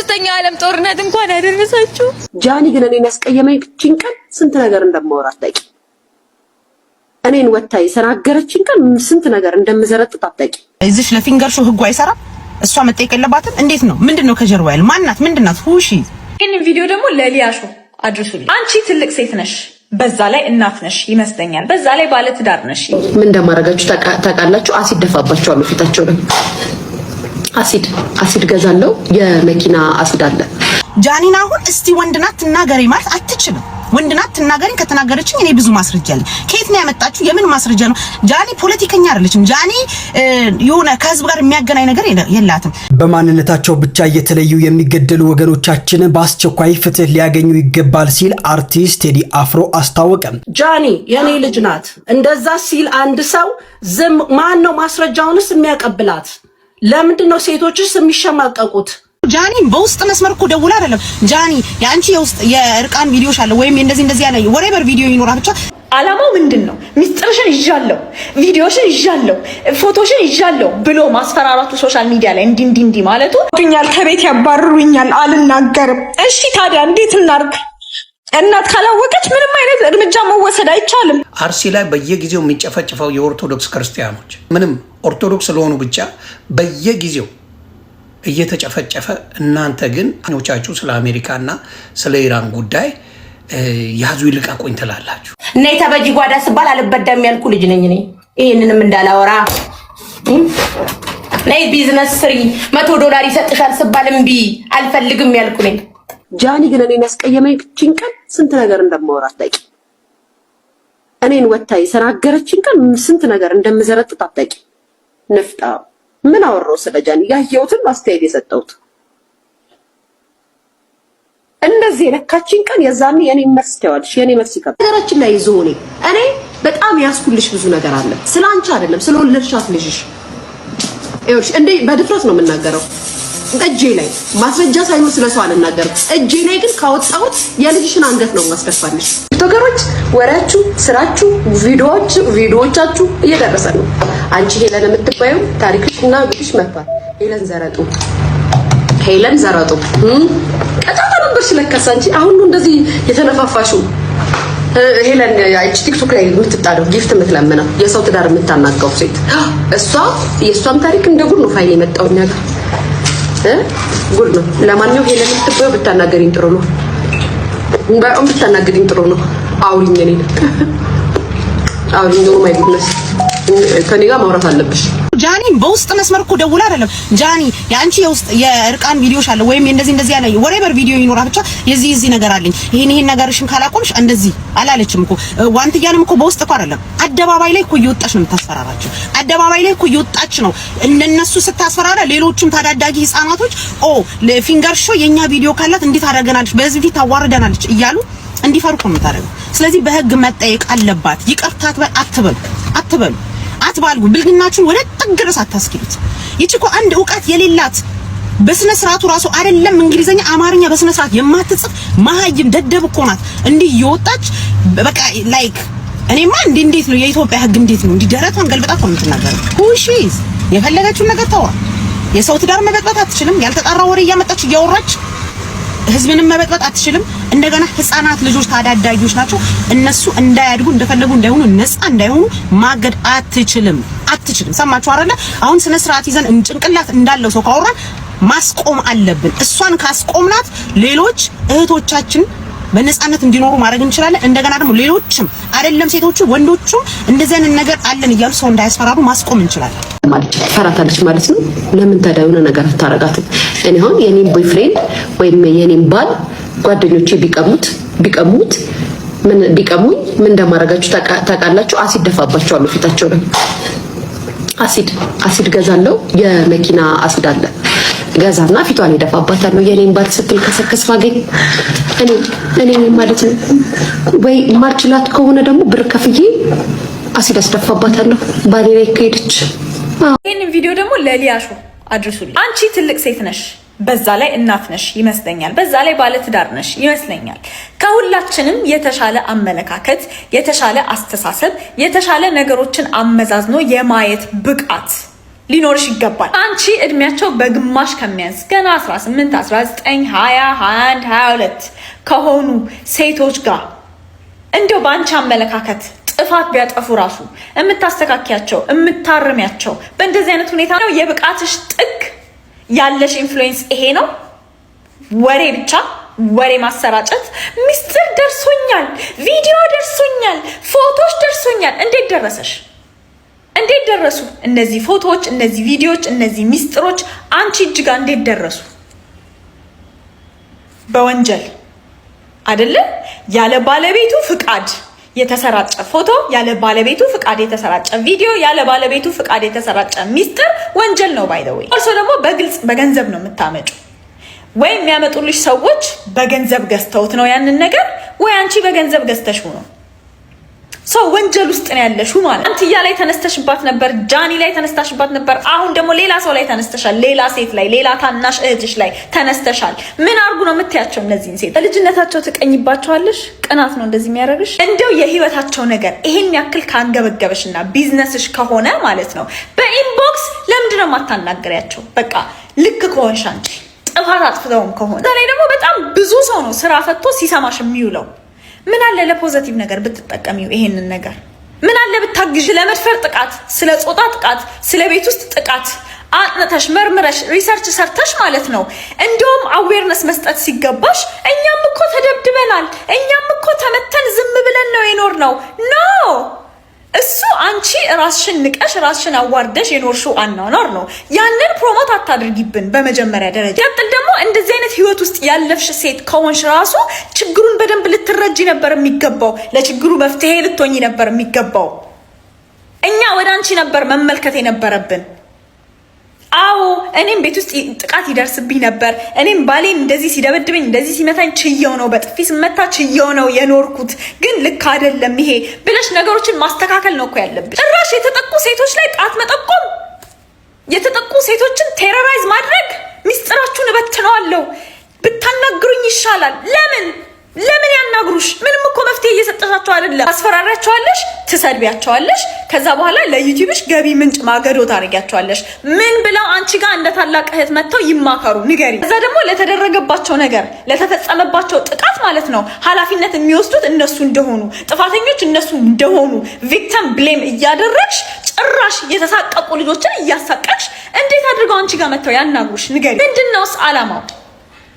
ለሶስተኛ ዓለም ጦርነት እንኳን አደረሳችሁ። ጃኒ ግን እኔን ያስቀየመኝ ጭንቀት ስንት ነገር እንደማወራት ታውቂ። እኔን ወታይ ሰናገረችኝ ቀን ስንት ነገር እንደምዘረጥጥ አታውቂ። እዚሽ ለፊንገር ሾው ህጉ አይሰራም። እሷ መጠየቅ የለባትም። እንዴት ነው? ምንድነው ከጀርባ ያለ ማናት? ምንድናት? ሁሺ ይሄን ቪዲዮ ደግሞ ለሊያሾ አድርሱልኝ። አንቺ ትልቅ ሴት ነሽ፣ በዛ ላይ እናት ነሽ ይመስለኛል፣ በዛ ላይ ባለ ትዳር ነሽ። ምን እንደማረጋችሁ ታውቃላችሁ? አሲድ ደፋባቸዋለሁ ፊታቸው ላይ አሲድ ገዛለው። የመኪና አሲድ አለ። ጃኒና አሁን እስቲ ወንድናት ትናገሪ ማለት አትችልም። ወንድናት ትናገሪ ከተናገረችኝ እኔ ብዙ ማስረጃ አለ። ከየት ነው ያመጣችሁ? የምን ማስረጃ ነው? ጃኒ ፖለቲከኛ አይደለችም። ጃኒ የሆነ ከህዝብ ጋር የሚያገናኝ ነገር የላትም። በማንነታቸው ብቻ እየተለዩ የሚገደሉ ወገኖቻችን በአስቸኳይ ፍትህ ሊያገኙ ይገባል ሲል አርቲስት ቴዲ አፍሮ አስታወቀ። ጃኒ የኔ ልጅ ናት። እንደዛ ሲል አንድ ሰው ዝም ማን ነው ማስረጃውንስ የሚያቀብላት? ለምንድነው ሴቶችስ የሚሸማቀቁት? ጃኒ በውስጥ መስመር እኮ ደውላ አይደለም ጃኒ ያንቺ የውስጥ የእርቃን ቪዲዮሽ አለ ወይም እንደዚህ ያለ ወሬበር ቪዲዮ ይኖራ ብቻ አላማው ምንድነው? ሚስጥርሽን ይዣለሁ፣ ቪዲዮሽን ይዣለሁ፣ ፎቶሽን ይዣለሁ ብሎ ማስፈራራቱ ሶሻል ሚዲያ ላይ እንዲ ማለቱ ከቤት ያባርሩኛል፣ አልናገርም። እሺ ታዲያ እንዴት እናርግ? እናት ካላወቀች ምንም አይነት እርምጃ መወሰድ አይቻልም። አርሲ ላይ በየጊዜው የሚጨፈጭፈው የኦርቶዶክስ ክርስቲያኖች ምንም ኦርቶዶክስ ስለሆኑ ብቻ በየጊዜው እየተጨፈጨፈ፣ እናንተ ግን ኞቻችሁ ስለ አሜሪካና ስለ ኢራን ጉዳይ ያዙ ይልቀቁኝ ትላላችሁ። እኔ ተበጂ ጓዳ ስባል አልበዳም ያልኩ ልጅ ነኝ። እኔ ይሄንንም እንዳላወራ ነይ ቢዝነስ ስሪ $100 ይሰጥሻል ስባል እምቢ አልፈልግም ያልኩ ነኝ። ጃኒ ግን እኔን ያስቀየመኝ ጭንቀት ስንት ነገር እንደማወራት ታውቂ። እኔን ወታይ ሰናገረችኝ ቀን ስንት ነገር እንደምዘረጥጥ አታውቂ። ንፍጣ ምን አወራው ስለ ጃኒ? ያየሁትን አስተያየት የሰጠሁት እንደዚህ የነካችኝ ቀን የዛኔ የኔ መልስ ተዋልሽ። የኔ መልስ ይከብ ነገራችን ላይ ይዞኔ እኔ በጣም ያስኩልሽ ብዙ ነገር አለ። ስላንቺ አይደለም ስለወለድሻት ልጅሽ ይኸውልሽ እንዴ በድፍረት ነው የምናገረው። እጄ ላይ ማስረጃ ሳይኖር ስለሰው አልናገርም። እጄ ላይ ግን ካወጣሁት የልጅሽን አንገት ነው ማስከፋልሽ። ቲክቶከሮች ወራችሁ፣ ስራችሁ፣ ቪዲዮዎቻችሁ እየደረሰ ነው። አንቺ ሄለን የምትባዩ ታሪክሽና ብትሽ መጥቷል። ሄለን ዘረጡ ቀጣጣ ነበር ስለከሳ እንጂ አሁን ነው እንደዚህ የተነፋፋሽው። ሄለን አይቺ ቲክቶክ ላይ የምትጣደው ጊፍት የምትለምነው የሰው ትዳር የምታናገው ሴት እሷ የሷም ታሪክ እንደ ጉድ ነው ፋይል የመጣው ነገር ጉድ ነው። ለማንኛውም ሄለን የምትባዩ ብታናገሪኝ ጥሩ ነው። በጣም ብታናገሪኝ ጥሩ ነው። አውሪኝ ነው ማይ ጉድነስ ከኔ ጋር ማውራት አለብሽ። ጃኒ በውስጥ መስመር እኮ ደውላ አይደለም ጃኒ ያንቺ የውስጥ የእርቃን ቪዲዮሽ አለ ወይም እንደዚህ ያለ ወሬበር ቪዲዮ ይኖራ ብቻ የዚህ ነገር አለኝ ይሄን ነገርሽን ካላቆምሽ እንደዚህ አላለችም እኮ ዋንትያንም እኮ በውስጥ እኮ አይደለም አደባባይ ላይ እኮ እየወጣች ነው የምታስፈራራቸው። አደባባይ ላይ እኮ እየወጣች ነው እነሱ ስታስፈራራ ሌሎችም ታዳዳጊ ህፃናቶች ለፊንገር ሾው የኛ ቪዲዮ ካላት እንዴት አደረገናለች በዚህ ፊት ታዋርደናለች እያሉ እንዲፈሩ ነው የምታደርገው። ስለዚህ በህግ መጠየቅ አለባት። ይቅርታ አትበሉ አትባልጉ። ብልግናችሁን ወደ ጥግ ድረስ አታስኪሉት። ይቺ እኮ አንድ ዕውቀት የሌላት በስነ ስርዓቱ ራሱ አይደለም እንግሊዘኛ አማርኛ በስነ ስርዓት የማትጽፍ መሀይም ደደብ እኮ ናት። እንዲህ እየወጣች በቃ ላይክ እኔማ እንዴት ነው የኢትዮጵያ ህግ እንዴት ነው እንዲህ ደረቷን ገልብጣ እኮ የምትናገረው? ሁሺዝ የፈለገችውን ነገር ተዋ። የሰው ትዳር መበጥበጥ አትችልም። ያልተጣራ ወሬ እያመጣች እያወራች ህዝብንም መበጥበጥ አትችልም። እንደገና ህፃናት ልጆች ታዳዳጊዎች ናቸው። እነሱ እንዳያድጉ እንደፈለጉ እንዳይሆኑ ነፃ እንዳይሆኑ ማገድ አትችልም። ሰማችሁ አይደለ? አሁን ስነ ስርዓት ይዘን ጭንቅላት እንዳለው ሰው ካወራን ማስቆም አለብን። እሷን ካስቆምናት ሌሎች እህቶቻችን በነፃነት እንዲኖሩ ማድረግ እንችላለን። እንደገና ደግሞ ሌሎችም አይደለም ሴቶቹ ወንዶቹም እንደዚህ አይነት ነገር አለን እያሉ ሰው እንዳያስፈራሩ ማስቆም እንችላለን። ማለት ፈራታለች ማለት ነው። ለምን ታዲያ የሆነ ነገር ታረጋት? እኔ አሁን የኔን ቦይፍሬንድ ወይም የኔን ባል ጓደኞቼ ቢቀሙኝ ምን እንደማረጋችሁ ታውቃላችሁ? አሲድ ደፋባቸዋለሁ ፊታቸው ላይ አሲድ ገዛለው። የመኪና አሲድ አለ ገዛና ፊቷን ይደፋባታለሁ። የኔን ባል ስትል ከሰከስ ማገኝ እኔ ማለት ነው ወይ ማርችላት ከሆነ ደግሞ ብር ከፍዬ አሲድ አስደፋባታለሁ ባሌ ላይ ከሄደች። ይሄን ቪዲዮ ደግሞ ለሊያሾ አድርሱልኝ። አንቺ ትልቅ ሴት ነሽ፣ በዛ ላይ እናት ነሽ ይመስለኛል፣ በዛ ላይ ባለ ትዳር ነሽ ይመስለኛል። ከሁላችንም የተሻለ አመለካከት፣ የተሻለ አስተሳሰብ፣ የተሻለ ነገሮችን አመዛዝኖ የማየት ብቃት ሊኖርሽ ይገባል። አንቺ እድሜያቸው በግማሽ ከሚያንስ ገና 18 19 20 21 22 ከሆኑ ሴቶች ጋር እንደው በአንቺ አመለካከት ጥፋት ቢያጠፉ ራሱ የምታስተካክያቸው የምታርሚያቸው በእንደዚህ አይነት ሁኔታ ነው። የብቃትሽ ጥግ ያለሽ ኢንፍሉዌንስ ይሄ ነው። ወሬ ብቻ ወሬ ማሰራጨት። ሚስጥር ደርሶኛል፣ ቪዲዮ ደርሶኛል፣ ፎቶዎች ደርሶኛል። እንዴት ደረሰሽ? እንዴት ደረሱ እነዚህ ፎቶዎች፣ እነዚህ ቪዲዮዎች፣ እነዚህ ሚስጥሮች አንቺ እጅ ጋር እንዴት ደረሱ? በወንጀል አይደለ? ያለ ባለቤቱ ፍቃድ የተሰራጨ ፎቶ፣ ያለ ባለቤቱ ፍቃድ የተሰራጨ ቪዲዮ፣ ያለ ባለቤቱ ፍቃድ የተሰራጨ ሚስጥር ወንጀል ነው። ባይ ዘ ወይ አልሶ ደግሞ በግልጽ በገንዘብ ነው የምታመጩ። ወይ የሚያመጡልሽ ሰዎች በገንዘብ ገዝተውት ነው ያንን ነገር፣ ወይ አንቺ በገንዘብ ገዝተሽው ነው። ሰው ወንጀል ውስጥ ነው ያለሽው ማለት። አንትያ ላይ ተነስተሽባት ነበር፣ ጃኒ ላይ ተነስተሽባት ነበር። አሁን ደግሞ ሌላ ሰው ላይ ተነስተሻል፣ ሌላ ሴት ላይ፣ ሌላ ታናሽ እህትሽ ላይ ተነስተሻል። ምን አርጉ ነው የምትያቸው እነዚህን ሴት? በልጅነታቸው ትቀኝባቸዋለሽ። ቅናት ነው እንደዚህ የሚያደርግሽ። እንደው የህይወታቸው ነገር ይሄን ያክል ካንገበገበሽና ቢዝነስሽ ከሆነ ማለት ነው በኢንቦክስ ለምንድን ነው የማታናገሪያቸው? በቃ ልክ ከሆንሽ አንቺ ጥፋት አጥፍተውም ከሆነ ዛሬ ደግሞ በጣም ብዙ ሰው ነው ስራ ፈቶ ሲሰማሽ የሚውለው። ምን አለ ለፖዚቲቭ ነገር ብትጠቀሚው ይሄንን ነገር? ምን አለ ብታግዥ? ለመድፈር ጥቃት፣ ስለ ጾታ ጥቃት፣ ስለ ቤት ውስጥ ጥቃት አጥንተሽ መርምረሽ ሪሰርች ሰርተሽ ማለት ነው። እንደውም አዌርነስ መስጠት ሲገባሽ እኛም እኮ ተደብድበናል፣ እኛም እኮ ተመተን ዝም ብለን ነው የኖርነው። ኖ እሱ አንቺ ራስሽን ንቀሽ ራስሽን አዋርደሽ የኖርሽው አኗኗር ነው። ያንን ፕሮሞት አታድርጊብን በመጀመሪያ ደረጃ። ቀጥል ደግሞ እንደዚህ አይነት ህይወት ውስጥ ያለፍሽ ሴት ከሆንሽ ራሱ ችግሩን በደንብ ልትረጂ ነበር የሚገባው። ለችግሩ መፍትሄ ልትሆኚ ነበር የሚገባው። እኛ ወደ አንቺ ነበር መመልከት የነበረብን። አዎ እኔም ቤት ውስጥ ጥቃት ይደርስብኝ ነበር። እኔም ባሌን እንደዚህ ሲደበድበኝ እንደዚህ ሲመታኝ ችየው ነው፣ በጥፊ ስመታ ችየው ነው የኖርኩት። ግን ልክ አይደለም ይሄ ብለሽ ነገሮችን ማስተካከል ነው እኮ ያለብሽ። ጭራሽ የተጠቁ ሴቶች ላይ ጣት መጠቆም፣ የተጠቁ ሴቶችን ቴሮራይዝ ማድረግ። ሚስጥራችሁን እበትነዋለሁ፣ ብታናግሩኝ ይሻላል። ለምን ያናግሩሽ? ምንም እኮ መፍትሄ እየሰጠሻቸው አይደለም። አስፈራሪያቸዋለሽ፣ ትሰድቢያቸዋለሽ። ከዛ በኋላ ለዩቲዩብሽ ገቢ ምንጭ ማገዶ ታደርጊያቸዋለሽ። ምን ብለው አንቺ ጋር እንደ ታላቅ እህት መጥተው ይማከሩ? ንገሪ። ከዛ ደግሞ ለተደረገባቸው ነገር፣ ለተፈጸመባቸው ጥቃት ማለት ነው ኃላፊነት የሚወስዱት እነሱ እንደሆኑ፣ ጥፋተኞች እነሱ እንደሆኑ ቪክቲም ብሌም እያደረግሽ ጭራሽ የተሳቀቁ ልጆችን እያሳቀቅሽ እንዴት አድርገው አንቺ ጋር መጥተው ያናግሩሽ? ንገሪ። ምንድነውስ አላማው?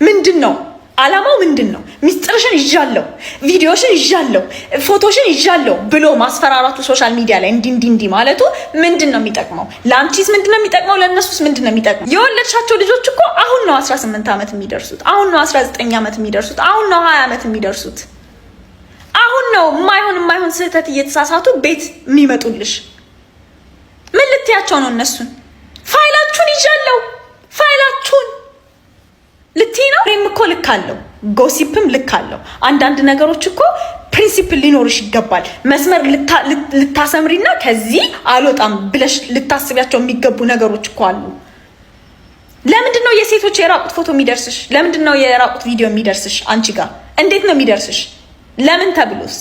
ምንድነው አላማው? ምንድነው? ሚስጥርሽን ይዣለሁ፣ ቪዲዮሽን ይዣለሁ፣ ፎቶሽን ይዣለሁ ብሎ ማስፈራራቱ ሶሻል ሚዲያ ላይ እንዲ ማለቱ ምንድነው የሚጠቅመው? ለአንቺስ ምንድነው የሚጠቅመው? ለእነሱስ ምንድነው የሚጠቅመው? የወለድሻቸው ልጆች እኮ አሁን ነው 18 ዓመት የሚደርሱት፣ አሁን ነው 19 ዓመት የሚደርሱት፣ አሁን ነው 20 ዓመት የሚደርሱት። አሁን ነው የማይሆን ስህተት እየተሳሳቱ ቤት የሚመጡልሽ። ምን ልትያቸው ነው እነሱን? ፋይላችሁን ይዣለሁ፣ ፋይላችሁን ልትይ ነው? እኔም እኮ ልክ አለው፣ ጎሲፕም ልክ አለው። አንዳንድ ነገሮች እኮ ፕሪንሲፕል ሊኖርሽ ይገባል። መስመር ልታሰምሪና ከዚህ አልወጣም ብለሽ ልታስቢያቸው የሚገቡ ነገሮች እኮ አሉ። ለምንድን ነው የሴቶች የራቁት ፎቶ የሚደርስሽ? ለምንድን ነው የራቁት ቪዲዮ የሚደርስሽ? አንቺ ጋር እንዴት ነው የሚደርስሽ? ለምን ተብሎስ?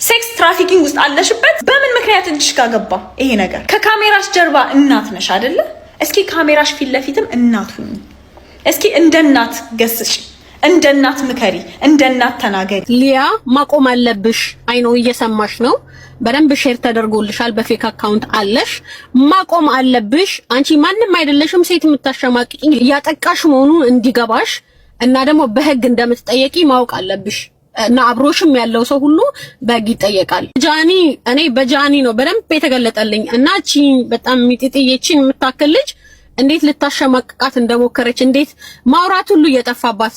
ሴክስ ትራፊኪንግ ውስጥ አለሽበት። በምን ምክንያት እጅሽ ጋር ገባ ይሄ ነገር? ከካሜራሽ ጀርባ እናት ነሽ አይደለ? እስኪ ካሜራሽ ፊት ለፊትም እናት ሁኚ። እስኪ እንደ እናት ገስጪ፣ እንደ እናት ምከሪ፣ እንደ እናት ተናገሪ። ሊያ ማቆም አለብሽ። አይኖ እየሰማሽ ነው። በደንብ ሼር ተደርጎልሻል። በፌክ አካውንት አለሽ። ማቆም አለብሽ። አንቺ ማንም አይደለሽም። ሴት የምታሸማቅቂኝ እያጠቃሽ መሆኑን እንዲገባሽ እና ደግሞ በህግ እንደምትጠየቂ ማወቅ አለብሽ። እና አብሮሽም ያለው ሰው ሁሉ በህግ ይጠየቃል። ጃኒ እኔ በጃኒ ነው በደንብ የተገለጠልኝ እና እቺ በጣም ሚጥጥዬችን የምታክል ልጅ እንዴት ልታሸማቅቃት እንደሞከረች እንዴት ማውራት ሁሉ እየጠፋባት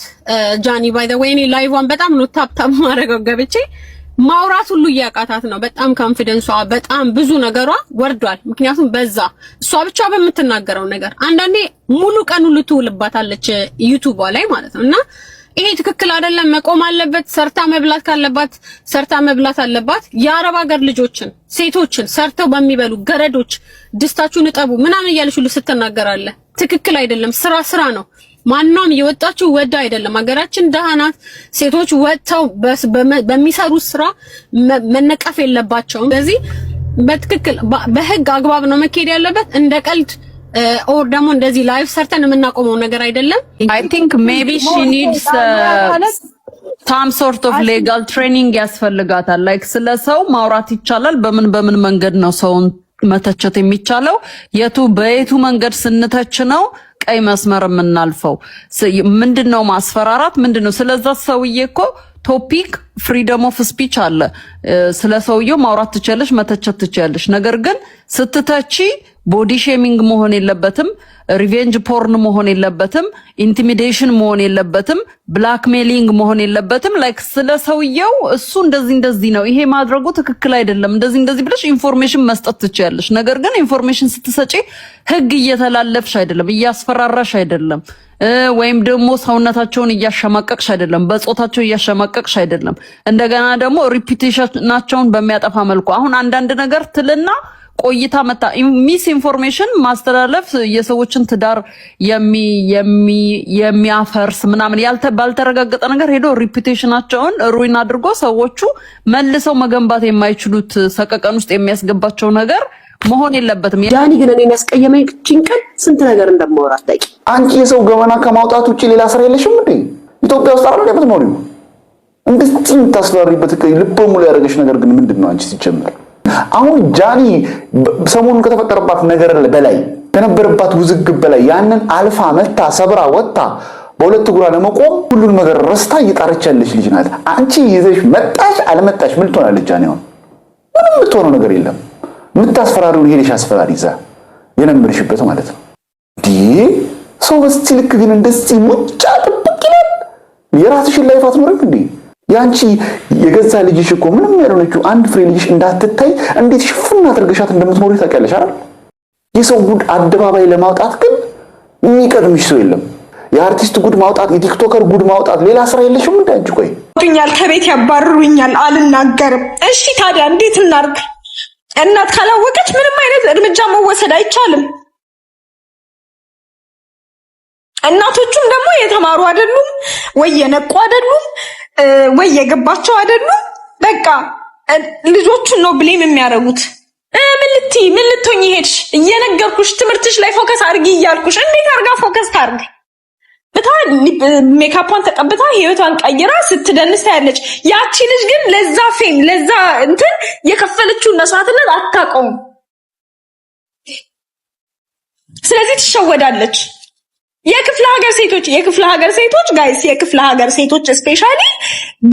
ጃኒ ባይ ዘ ወይ እኔ ላይቫን በጣም ነው ታፕታፕ ማድረገው ገብቼ ማውራት ሁሉ እያቃታት ነው። በጣም ኮንፊደንሷ በጣም ብዙ ነገሯ ወርዷል። ምክንያቱም በዛ እሷ ብቻ በምትናገረው ነገር አንዳንዴ ሙሉ ቀን ሁሉ ትውልባታለች ዩቲዩቧ ላይ ማለት ነው። እና ይሄ ትክክል አይደለም፣ መቆም አለበት። ሰርታ መብላት ካለባት ሰርታ መብላት አለባት። የአረብ ሀገር ልጆችን ሴቶችን ሰርተው በሚበሉ ገረዶች ድስታችሁን እጠቡ ምናምን እያለች ሁሉ ስትናገራለ። ትክክል አይደለም። ስራ ነው። ማንንም የወጣችው ወዳ አይደለም። ሀገራችን ደሃ ናት። ሴቶች ወጥተው በሚሰሩት ስራ መነቀፍ የለባቸውም። ስለዚህ በትክክል በህግ አግባብ ነው መካሄድ ያለበት። እንደ ቀልድ ኦር ደግሞ እንደዚህ ላይቭ ሰርተን የምናቆመው ነገር አይደለም። I think maybe she needs some sort of legal training ያስፈልጋታል። ላይክ ስለ ሰው ማውራት ይቻላል። በምን መንገድ ነው ሰውን መተቸት የሚቻለው? በየቱ መንገድ ስንተች ነው ቀይ መስመር የምናልፈው? ምንድነው ማስፈራራት? ምንድነው? ስለዛ ሰውዬ እኮ ቶፒክ ፍሪደም ኦፍ ስፒች አለ። ስለ ሰውየው ማውራት ትችያለሽ፣ መተቸት ትችያለሽ። ነገር ግን ስትተቺ ቦዲ ሼሚንግ መሆን የለበትም፣ ሪቬንጅ ፖርን መሆን የለበትም፣ ኢንቲሚዴሽን መሆን የለበትም፣ ብላክሜሊንግ መሆን የለበትም። ላይክ ስለ ሰውየው እሱ እንደዚህ ነው፣ ይሄ ማድረጉ ትክክል አይደለም፣ እንደዚህ ብለሽ ኢንፎርሜሽን መስጠት ትችያለሽ። ነገር ግን ኢንፎርሜሽን ስትሰጪ ህግ እየተላለፍሽ አይደለም፣ እያስፈራራሽ አይደለም፣ ወይም ደግሞ ሰውነታቸውን እያሸማቀቅሽ አይደለም፣ በጾታቸው እያሸማቀቅሽ አይደለም። እንደገና ደግሞ ሪፒቴሽናቸውን በሚያጠፋ መልኩ አሁን አንዳንድ ነገር ትልና ቆይታ መታ ሚስ ኢንፎርሜሽን ማስተላለፍ የሰዎችን ትዳር የሚያፈርስ ምናምን ባልተረጋገጠ ነገር ሄዶ ሪፒቴሽናቸውን ሩይን አድርጎ ሰዎቹ መልሰው መገንባት የማይችሉት ሰቀቀን ውስጥ የሚያስገባቸው ነገር መሆን የለበትም። ዳኒ ግን እኔን ያስቀየመኝ ጭንቀት ስንት ነገር እንደማወራ ታውቂ። አንቺ የሰው ገበና ከማውጣት ውጪ ሌላ ስራ የለሽም እንዴ? ኢትዮጵያ ውስጥ አይደል የምትኖሪው? እንደዚህ ታስፈራሪበት ልብ ሙሉ ያደረገሽ ነገር ግን ምንድነው? አንቺ ሲጀምር አሁን ጃኒ ሰሞኑን ከተፈጠረባት ነገር በላይ ከነበረባት ውዝግብ በላይ ያንን አልፋ መታ ሰብራ ወጣ በሁለት እግሯ ለመቆም ሁሉን ነገር ረስታ እየጣረች ያለች ልጅ ናት። አንቺ ይዘሽ መጣሽ አልመጣሽ ምን ትሆናለች? ጃኒ አሁን ምንም የምትሆነው ነገር የለም። የምታስፈራሪውን ሄደሽ አስፈራሪ ይዛ የነምርሽበት ማለት ነው። ሰው በስቲ ልክ ግን እንደዚህ ሙጫ ጥብቅ ይላል። የራስሽን ላይፍ አትኖርም እንዴ? ያንቺ የገዛ ልጅሽ እኮ ምንም ያልሆነችው አንድ ፍሬ ልጅሽ እንዳትታይ እንዴት ሽፍና አድርገሻት እንደምትኖሪ ታውቂያለሽ አይደል? የሰው ጉድ አደባባይ ለማውጣት ግን የሚቀድምሽ ሰው የለም። የአርቲስት ጉድ ማውጣት፣ የቲክቶከር ጉድ ማውጣት ሌላ ስራ የለሽም እንዴ አንቺ? ቆይ ከቤት ያባርሩኛል፣ አልናገርም። እሺ ታዲያ እንዴት እናርግ? እናት ካላወቀች ምንም አይነት እርምጃ መወሰድ አይቻልም። እናቶቹም ደግሞ የተማሩ አይደሉም ወይ የነቁ አይደሉም ወይ የገባቸው አይደሉም። በቃ ልጆቹን ነው ብሌም የሚያደርጉት። ምን ልትሆኚ ሄድሽ? እየነገርኩሽ ትምህርትሽ ላይ ፎከስ አድርጊ እያልኩሽ እንዴት አድርጋ ፎከስ ታርግ? ሜካፓን ተቀብታ ህይወቷን ቀይራ ስትደንስ ታያለች። ያቺ ልጅ ግን ለዛ ፌም ለዛ እንትን የከፈለችውን መስዋዕትነት አታውቀውም። ስለዚህ ትሸወዳለች። የክፍለ ሀገር ሴቶች ጋይስ፣ የክፍለ ሀገር ሴቶች ስፔሻሊ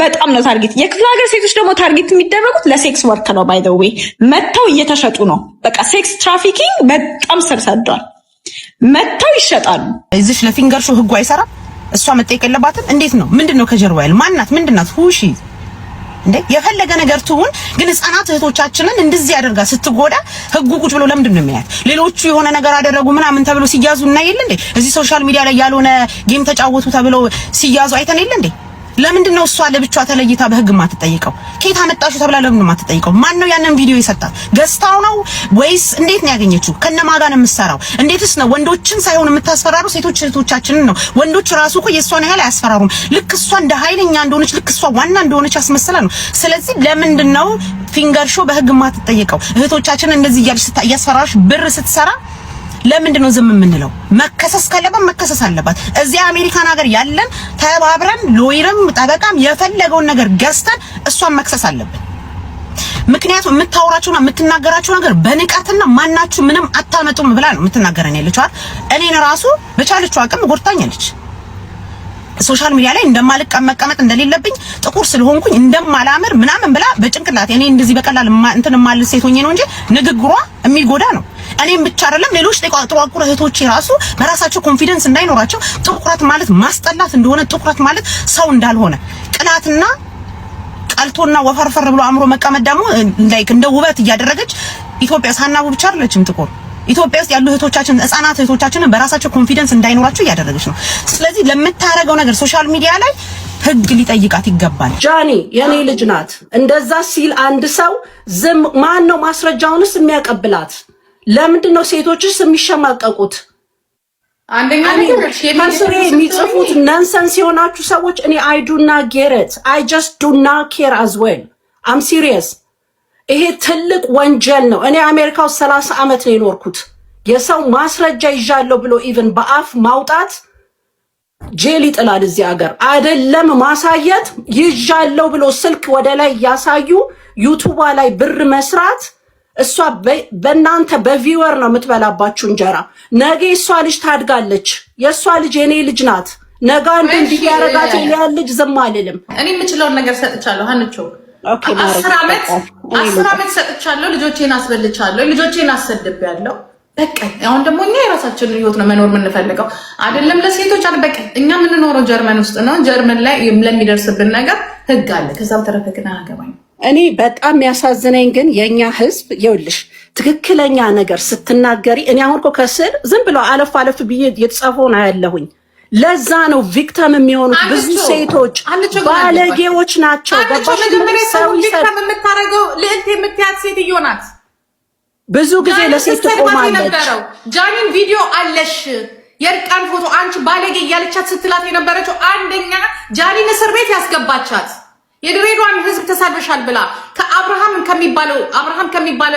በጣም ነው ታርጌት። የክፍለ ሀገር ሴቶች ደግሞ ታርጌት የሚደረጉት ለሴክስ ወርክ ነው። ባይ ዘ ዌይ መተው እየተሸጡ ነው። በቃ ሴክስ ትራፊኪንግ በጣም ስር ሰዷል። መተው ይሸጣሉ። እዚሽ ለፊንገር ሾው ህጉ አይሰራም። እሷ መጠየቅ የለባትም። እንዴት ነው? ምንድነው ከጀርባ ያለ? ማናት? ምንድናት? ሁሺ እንዴ የፈለገ ነገር ትሁን፣ ግን ህፃናት እህቶቻችንን እንደዚህ ያደርጋ ስትጎዳ ህጉ ቁጭ ብሎ ለምንድን ነው የሚያያት? ሌሎቹ የሆነ ነገር አደረጉ ምናምን ተብሎ ሲያዙ እና የለ እንዴ? እዚህ ሶሻል ሚዲያ ላይ ያልሆነ ጌም ተጫወቱ ተብሎ ሲያዙ አይተን የለ እንዴ? ለምንድን ነው እሷ ለብቻ ተለይታ በህግ ማትጠይቀው? ኬት አመጣሹ ተብላ ለምን ማትጠይቀው? ማን ነው ያንን ቪዲዮ የሰጣት? ገስታው ነው ወይስ እንዴት ነው ያገኘችው? ከነማጋ ነው የምትሰራው? እንዴትስ ነው ወንዶችን ሳይሆን የምታስፈራሩ ሴቶች እህቶቻችንን ነው? ወንዶች ራሱ እኮ የእሷን ያህል አያስፈራሩም። ልክ እሷ እንደ ኃይለኛ እንደሆነች፣ ልክ እሷ ዋና እንደሆነች አስመስላ ነው። ስለዚህ ለምንድን ነው ፊንገር ሾው በህግ ማትጠይቀው? እህቶቻችንን እንደዚህ እያስፈራራሽ ብር ስትሰራ ለምንድን ነው ዝም የምንለው? መከሰስ ካለባት መከሰስ አለባት። እዚህ አሜሪካን ሀገር ያለን ተባብረን ሎይርም ጠበቃም የፈለገውን ነገር ገዝተን እሷን መክሰስ አለብን። ምክንያቱም የምታወራቸውና የምትናገራቸው ነገር በንቃትና ማናችሁ ምንም አታመጡም ብላ ነው የምትናገረን ያለችው። እኔን ራሱ በቻለችው አቅም ጎድታኛለች። ሶሻል ሚዲያ ላይ መቀመጥ እንደሌለብኝ ጥቁር ስለሆንኩኝ እንደማላምር ምናምን ብላ በጭንቅላት እኔ እንደዚህ በቀላል እንትን ማለት ሴት ሆኜ ነው እንጂ ንግግሯ የሚጎዳ ነው። እኔም ብቻ አይደለም ሌሎች ጥቋቁር እህቶቼ ራሱ በራሳቸው ኮንፊደንስ እንዳይኖራቸው ጥቁረት ማለት ማስጠላት እንደሆነ፣ ጥቁረት ማለት ሰው እንዳልሆነ፣ ቅላትና ቀልቶና ወፈርፈር ብሎ አምሮ መቀመጥ ደግሞ እንደ ውበት እያደረገች ኢትዮጵያ ሳናቡ ብቻ አይደለችም ጥቁር። ኢትዮጵያ ውስጥ ያሉ እህቶቻችን ህፃናት እህቶቻችንን በራሳቸው ኮንፊደንስ እንዳይኖራቸው እያደረገች ነው። ስለዚህ ለምታረገው ነገር ሶሻል ሚዲያ ላይ ህግ ሊጠይቃት ይገባል። ጃኒ የኔ ልጅ ናት። እንደዛ ሲል አንድ ሰው ዝም ማን ነው ማስረጃውንስ የሚያቀብላት? ለምንድን ነው ሴቶችስ የሚሸማቀቁት? አንደኛ ነገር ከስሬ የሚጽፉት ነንሰንስ የሆናችሁ ሰዎች እኔ I do not get it. I just do not care as well. I'm serious. ይሄ ትልቅ ወንጀል ነው። እኔ አሜሪካ ውስጥ 30 ዓመት ነው የኖርኩት። የሰው ማስረጃ ይዣለሁ ብሎ ኢቭን በአፍ ማውጣት ጄል ይጥላል እዚህ ሀገር። አይደለም ማሳየት ይዣለሁ ብሎ ስልክ ወደ ላይ ያሳዩ ዩቲዩብ ላይ ብር መስራት እሷ በእናንተ በቪወር ነው የምትበላባችሁ እንጀራ። ነገ እሷ ልጅ ታድጋለች። የእሷ ልጅ የኔ ልጅ ናት። ነገ አንድ እንዲያረጋት ያን ልጅ ዝም አልልም። እኔ የምችለውን ነገር ሰጥቻለሁ። ሀንቾ 10 ዓመት ሰጥቻለሁ። ልጆቼን አስበልቻለሁ። ልጆቼን አሰድቤያለሁ። በቃ አሁን ደግሞ እኛ የራሳችንን ህይወት ነው መኖር የምንፈልገው። አይደለም ለሴቶች በቃ እኛ የምንኖረው ጀርመን ውስጥ ነው። ጀርመን ላይ ለሚደርስብን ነገር ህግ አለ። ከዛ በተረፈ ግን አያገባኝ። እኔ በጣም ያሳዝነኝ ግን የኛ ህዝብ ይኸውልሽ ትክክለኛ ነገር ስትናገሪ እኔ አሁን እኮ ከስር ዝም ብለው አለፍ ብዬ የተጻፈውን አያለሁኝ። ለዛ ነው ቪክቲም የሚሆኑት ብዙ ሴቶች ባለጌዎች ናቸው። ሰው ቪክቲም የምታረገው ልዕልት የምትያት ሴትዮ ናት። ብዙ ጊዜ ለሴት ቆማለች። ጃኒን ቪዲዮ አለሽ የርቃን ፎቶ አንቺ ባለጌ እያለቻት ስትላት የነበረችው አንደኛ ጃኒን እስር ቤት ያስገባቻት የድሬዳዋን ህዝብ ተሳድበሻል ብላ ከአብርሃም ከሚባለው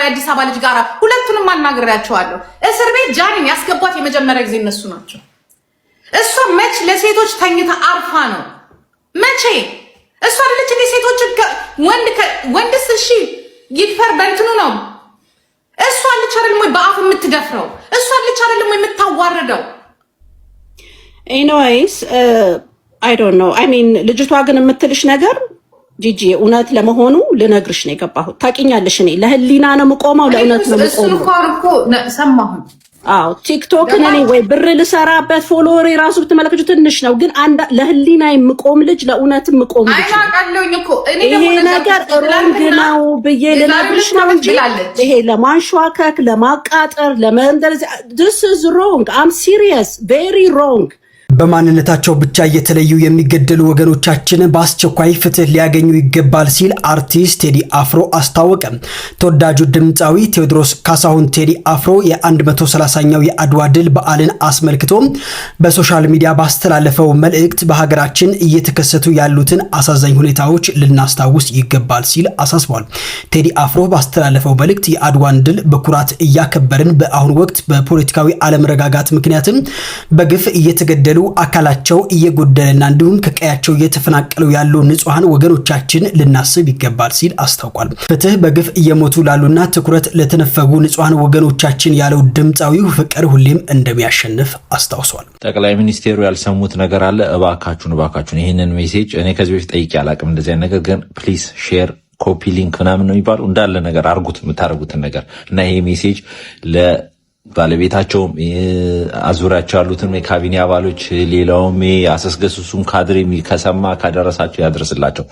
የአዲስ አበባ ልጅ ጋር ሁለቱንም አናግሬያቸዋለሁ። እስር ቤት ጃኒን ያስገቧት የመጀመሪያ ጊዜ እነሱ ናቸው። እሷ መች ለሴቶች ተኝታ አርፋ ነው? መቼ እሷ አይደለች እንደ ሴቶች ወንድስ እሺ ይፈር በእንትኑ ነው። እሷ ልጅ አይደለም ወይ በአፍ የምትደፍረው? እሷ ልጅ አይደለም ወይ የምታዋርደው? ኤኒዌይስ አይ ዶንት ኖ አይ ሚን ልጅቷ ግን የምትልሽ ነገር ጂጂ እውነት ለመሆኑ ልነግርሽ ነው የገባሁት። ታውቂኛለሽ እኔ ለህሊና ነው የምቆመው፣ ለእውነት ነው የምቆመው። እሱ እኮ ሰማሁ። አዎ ቲክቶክን እኔ ወይ ብር ልሰራበት ፎሎወር ራሱ ብትመለከቱ ትንሽ ነው፣ ግን ለህሊና የምቆም ልጅ ለእውነት የምቆም ልጅ ይሄ ነገር ሮንግ ነው ብዬ ልነግርሽ ነው እንጂ ይሄ ለማንሸዋከክ ለማቃጠር ለመንደር this is wrong. I'm serious, very wrong. በማንነታቸው ብቻ እየተለዩ የሚገደሉ ወገኖቻችን በአስቸኳይ ፍትህ ሊያገኙ ይገባል ሲል አርቲስት ቴዲ አፍሮ አስታወቀ። ተወዳጁ ድምፃዊ ቴዎድሮስ ካሳሁን ቴዲ አፍሮ የ130ኛው የአድዋ ድል በዓልን አስመልክቶ በሶሻል ሚዲያ ባስተላለፈው መልእክት በሀገራችን እየተከሰቱ ያሉትን አሳዛኝ ሁኔታዎች ልናስታውስ ይገባል ሲል አሳስቧል። ቴዲ አፍሮ ባስተላለፈው መልእክት የአድዋን ድል በኩራት እያከበርን በአሁኑ ወቅት በፖለቲካዊ አለመረጋጋት ምክንያትም በግፍ እየተገደሉ አካላቸው እየጎደለና እንዲሁም ከቀያቸው እየተፈናቀሉ ያሉ ንጹሃን ወገኖቻችን ልናስብ ይገባል ሲል አስታውቋል። ፍትህ በግፍ እየሞቱ ላሉና ትኩረት ለተነፈጉ ንጹሃን ወገኖቻችን ያለው ድምፃዊው ፍቅር ሁሌም እንደሚያሸንፍ አስታውሷል። ጠቅላይ ሚኒስቴሩ ያልሰሙት ነገር አለ። እባካችሁን ይህንን ሜሴጅ እኔ ከዚህ በፊት ጠይቄ አላቅም። እንደዚህ ነገር ግን ፕሊዝ ሼር ኮፒ ሊንክ ምናምን ነው የሚባለው እንዳለ ነገር አርጉት፣ የምታደርጉትን ነገር እና ይሄ ሜሴጅ ባለቤታቸውም አዙሪያቸው ያሉትን የካቢኔ አባሎች ሌላውም አሰስገሱም ካድሬ ከሰማ ካደረሳቸው ያድርስላቸው።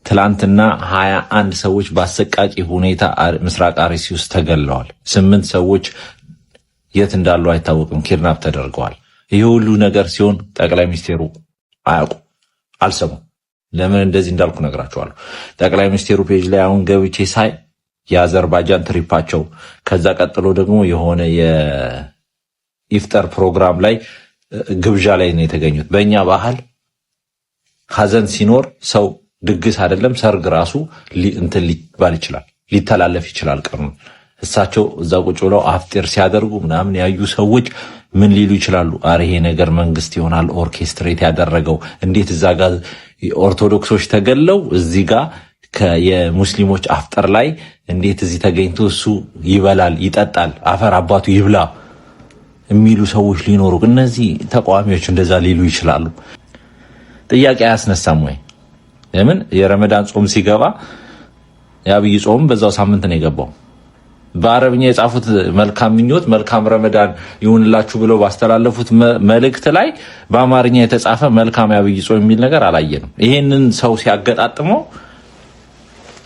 ትላንትና 21 ሰዎች በአሰቃቂ ሁኔታ ምስራቅ አርሲ ውስጥ ተገለዋል። 8 ሰዎች የት እንዳሉ አይታወቅም፣ ኪድናፕ ተደርገዋል። ይህ ሁሉ ነገር ሲሆን ጠቅላይ ሚኒስቴሩ አያውቁ አልሰሙም። ለምን እንደዚህ እንዳልኩ ነግራቸዋለሁ። ጠቅላይ ሚኒስቴሩ ፔጅ ላይ አሁን ገብቼ ሳይ የአዘርባይጃን ትሪፓቸው ከዛ ቀጥሎ ደግሞ የሆነ የኢፍጠር ፕሮግራም ላይ ግብዣ ላይ ነው የተገኙት። በእኛ ባህል ሀዘን ሲኖር ሰው ድግስ አይደለም ሰርግ ራሱ እንትን ሊባል ይችላል፣ ሊተላለፍ ይችላል ቀኑ። እሳቸው እዛ ቁጭ ብለው አፍጢር ሲያደርጉ ምናምን ያዩ ሰዎች ምን ሊሉ ይችላሉ? አረ ይሄ ነገር መንግስት ይሆናል ኦርኬስትሬት ያደረገው። እንዴት እዛ ጋር ኦርቶዶክሶች ተገለው እዚህ ጋር የሙስሊሞች አፍጠር ላይ እንዴት እዚህ ተገኝቶ እሱ ይበላል ይጠጣል አፈር አባቱ ይብላ የሚሉ ሰዎች ሊኖሩ፣ እነዚህ ተቃዋሚዎች እንደዛ ሊሉ ይችላሉ። ጥያቄ አያስነሳም ወይ? ለምን የረመዳን ጾም ሲገባ የአብይ ጾም በዛው ሳምንት ነው የገባው። በአረብኛ የጻፉት መልካም ምኞት መልካም ረመዳን ይሁንላችሁ ብለው ባስተላለፉት መልእክት ላይ በአማርኛ የተጻፈ መልካም የአብይ ጾም የሚል ነገር አላየንም። ይሄንን ሰው ሲያገጣጥመው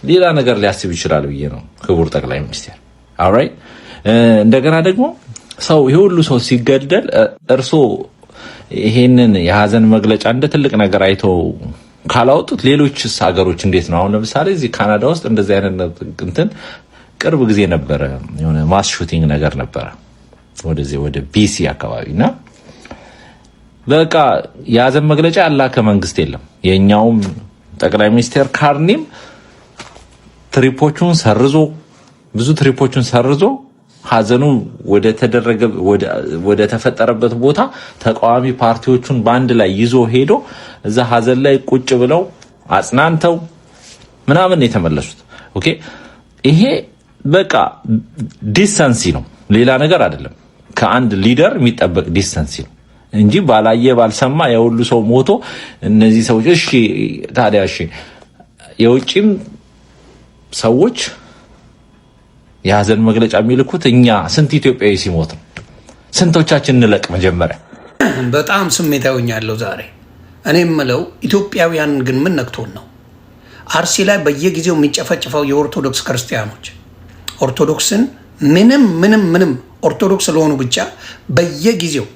ሌላ ነገር ሊያስብ ይችላል ብዬ ነው ክቡር ጠቅላይ ሚኒስትር። ኦልራይት እንደገና ደግሞ ሰው ይሄ ሁሉ ሰው ሲገደል እርሶ ይሄንን የሀዘን መግለጫ እንደ ትልቅ ነገር አይተው ካላወጡት ሌሎችስ ሀገሮች እንዴት ነው? አሁን ለምሳሌ እዚህ ካናዳ ውስጥ እንደዚህ አይነት እንትን ቅርብ ጊዜ ነበረ፣ የሆነ ማስ ሹቲንግ ነገር ነበረ ወደዚህ ወደ ቢሲ አካባቢና በቃ የሀዘን መግለጫ ያላከ መንግስት የለም። የኛውም ጠቅላይ ሚኒስትር ካርኒም ትሪፖቹን ሰርዞ ብዙ ትሪፖቹን ሰርዞ ሀዘኑ ወደ ተፈጠረበት ቦታ ተቃዋሚ ፓርቲዎቹን ባንድ ላይ ይዞ ሄዶ እዛ ሀዘን ላይ ቁጭ ብለው አጽናንተው ምናምን የተመለሱት። ኦኬ ይሄ በቃ ዲስተንሲ ነው፣ ሌላ ነገር አይደለም። ከአንድ ሊደር የሚጠበቅ ዲስተንሲ ነው እንጂ ባላየ ባልሰማ የሁሉ ሰው ሞቶ እነዚህ ሰዎች እሺ ታዲያ እሺ የውጭም ሰዎች የሀዘን መግለጫ የሚልኩት እኛ ስንት ኢትዮጵያዊ ሲሞት ነው? ስንቶቻችን እንለቅ? መጀመሪያ በጣም ስሜታዊ ያለው ዛሬ እኔ የምለው ኢትዮጵያውያን ግን ምን ነክቶን ነው? አርሲ ላይ በየጊዜው የሚጨፈጭፈው የኦርቶዶክስ ክርስቲያኖች ኦርቶዶክስን ምንም ኦርቶዶክስ ስለሆኑ ብቻ በየጊዜው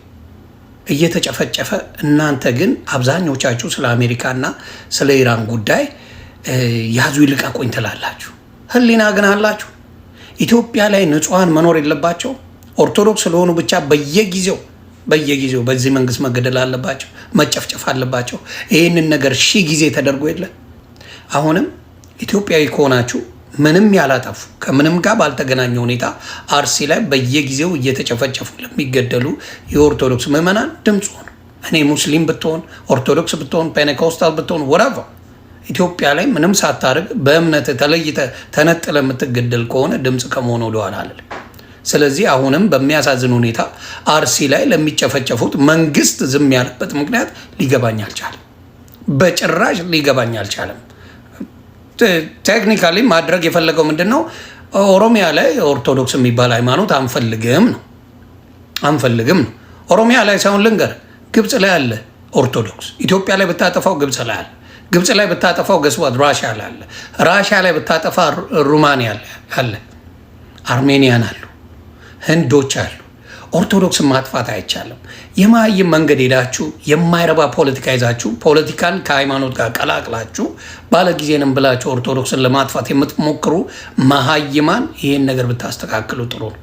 እየተጨፈጨፈ፣ እናንተ ግን አብዛኞቻችሁ ስለ አሜሪካና ስለ ኢራን ጉዳይ ያዙ ይልቀቁኝ ትላላችሁ። ህሊና ግን አላችሁ? ኢትዮጵያ ላይ ንጹሃን መኖር የለባቸው? ኦርቶዶክስ ስለሆኑ ብቻ በየጊዜው በዚህ መንግስት መገደል አለባቸው፣ መጨፍጨፍ አለባቸው? ይህንን ነገር 1000 ጊዜ ተደርጎ የለ? አሁንም ኢትዮጵያዊ ከሆናችሁ ምንም ያላጠፉ ከምንም ጋር ባልተገናኘ ሁኔታ አርሲ ላይ በየጊዜው እየተጨፈጨፉ ለሚገደሉ የኦርቶዶክስ ምዕመናን ድምፅ ሆኑ። እኔ ሙስሊም ብትሆን ኦርቶዶክስ ብትሆን ፔኔኮስታል ብትሆን ወራቫ ኢትዮጵያ ላይ ምንም ሳታርግ በእምነት ተለይተ ተነጥለ የምትገደል ከሆነ ድምፅ ከመሆኑ ወደኋላ አለ። ስለዚህ አሁንም በሚያሳዝን ሁኔታ አርሲ ላይ ለሚጨፈጨፉት መንግስት ዝም ያለበት ምክንያት ሊገባኝ አልቻለም። በጭራሽ ሊገባኝ አልቻለም። ቴክኒካሊ ማድረግ የፈለገው ምንድነው? ኦሮሚያ ላይ ኦርቶዶክስ የሚባል ሃይማኖት አንፈልግም ነው። ኦሮሚያ ላይ ሳይሆን ልንገር፣ ግብፅ ላይ አለ ኦርቶዶክስ። ኢትዮጵያ ላይ ብታጠፋው ግብፅ ላይ አለ። ግብፅ ላይ ብታጠፋው ገስዋት ራሽያ ላይ አለ። ራሽያ ላይ ብታጠፋ ሩማንያ አለ። አርሜኒያን አሉ፣ ህንዶች አሉ። ኦርቶዶክስን ማጥፋት አይቻልም። የማይም መንገድ ሄዳችሁ የማይረባ ፖለቲካ ይዛችሁ ፖለቲካን ከሃይማኖት ጋር ቀላቅላችሁ ባለጊዜንም ብላችሁ ኦርቶዶክስን ለማጥፋት የምትሞክሩ መሀይማን ይህን ነገር ብታስተካክሉ ጥሩ ነው።